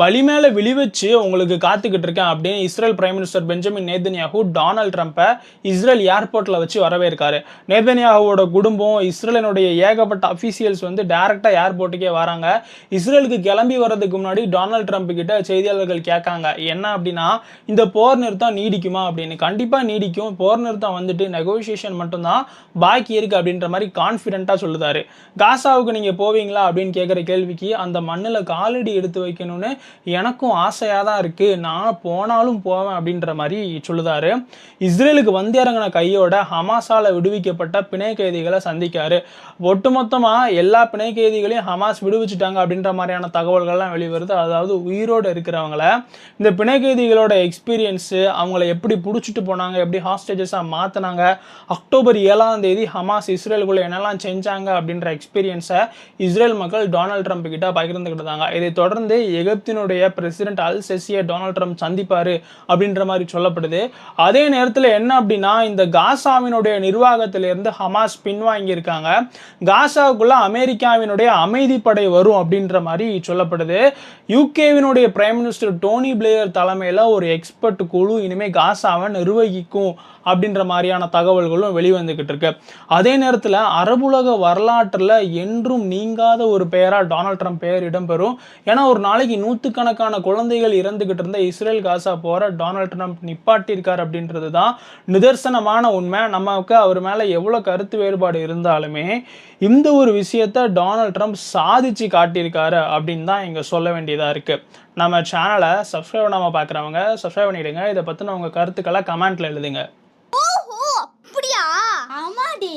வழி மேல விழி வச்சு உங்களுக்கு காத்துக்கிட்டு இருக்கேன் அப்படின்னு Israel prime minister Benjamin Netanyahu Donald ட்ரம்ப்பை இஸ்ரேல் ஏர்போர்ட்ல வச்சு வரவேற்காரு. நேதன்யாஹூவோட குடும்பம், இஸ்ரேலினுடைய ஏகப்பட்ட அஃபீஷியல்ஸ் வந்து டைரக்டா ஏர்போர்ட்டுக்கே வராங்க. இஸ்ரேலுக்கு கிளம்பி வர்றதுக்கு முன்னாடி டொனால்ட் ட்ரம்ப் கிட்ட செய்தியாளர்கள் கேட்காங்க, என்ன அப்படின்னா இந்த போர் நிறுத்தம் நீடிக்குமா அப்படின்னு. கண்டிப்பா நீடிக்கும், போர் நிறுத்தம் வந்துட்டு நெகோசியேஷன் மட்டும்தான் பாக்கி இருக்கு அப்படின்ற மாதிரி கான்ஃபிடென்ட்டா சொல்லுதாரு. காசாவுக்கு நீங்க போவீங்களா அப்படின்னு கேட்குற கேள்விக்கு, அந்த மண்ணில் காலடி எடுத்து வைக்கணும்னு எனக்கும் ஆசையாக தான் இருக்குது, நான் போனாலும் போவேன் அப்படின்ற மாதிரி சொல்லுதாரு. இஸ்ரேலுக்கு வந்து இறங்கின கையோட ஹமாஸால் விடுவிக்கப்பட்ட பிணை கைதிகளை சந்திக்காரு. ஒட்டுமொத்தமாக எல்லா பிணை கைதிகளையும் ஹமாஸ் விடுவிச்சுட்டாங்க அப்படின்ற மாதிரியான தகவல்கள்லாம் வெளிவருது. அதாவது உயிரோடு இருக்கிறவங்கள, இந்த பிணை கைதிகளோட எக்ஸ்பீரியன்ஸு, அவங்கள எப்படி பிடிச்சிட்டு போனாங்க, எப்படி ஹாஸ்டேஜஸாக மாற்றினாங்க, அக்டோபர் 7ஆம் தேதி ஹமாஸ் இஸ்ரேலுக்குள்ளே என்னெல்லாம் செஞ்சாங்க அப்படின்ற எக்ஸ்பீரியன்ஸை இஸ்ரேல் மக்கள் டொனால்ட் ட்ரம்ப் கிட்ட பகிர்ந்துக்கிட்டாங்க. இதை தொடர்ந்து எகிப்தினுடைய பிரசிடென்ட் அல் சிசியை டொனால்ட் ட்ரம்ப் சந்திப்பாரு அப்படின்ற மாதிரி சொல்லப்படுது. அதே நேரத்தில் என்ன அப்படின்னா, இந்த காசாவினுடைய நிர்வாகத்திலிருந்து ஹமாஸ் பின்வாங்கி இருக்காங்க. காசாவுக்குள்ள அமெரிக்காவினுடைய அமைதிப்படை வரும் அப்படின்ற மாதிரி சொல்லப்படுது. யூகேவினுடைய பிரைம் மினிஸ்டர் டோனி பிளேயர் தலைமையில் ஒரு எக்ஸ்பர்ட் குழு இனிமேல் காசாவை நிர்வகிக்கும் அப்படின்ற மாதிரியான தகவல்களும் வெளிவந்துகிட்டு இருக்கு. அதே நேரத்தில் அரபுலக வரலாற்றில் என்றும் நீங்காத ஒரு பெயராக டொனால்ட் ட்ரம்ப் பெயர் இடம்பெறும். ஏன்னா ஒரு நாளைக்கு நூற்றுக்கணக்கான குழந்தைகள் இறந்துகிட்டு இருந்த இஸ்ரேல் காசா போற டொனால்ட் ட்ரம்ப் நிப்பாட்டியிருக்கார் அப்படின்றது தான் நிதர்சனமான உண்மை. நமக்கு அவர் மேலே எவ்வளோ கருத்து வேறுபாடு இருந்தாலுமே இந்த ஒரு விஷயத்தை டொனால்ட் ட்ரம்ப் சாதிச்சு காட்டியிருக்காரு அப்படின்னு தான் இங்கே சொல்ல வேண்டியதாக இருக்குது. நம்ம சேனலை சப்ஸ்கிரைப் பண்ணாமல் பார்க்குறவங்க சப்ஸ்கிரைப் பண்ணிவிடுங்க. இதை பற்றின உங்கள் கருத்துக்களை கமெண்ட்டில் எழுதுங்க. ஓஹோ, அப்படியா? ஆமாடி.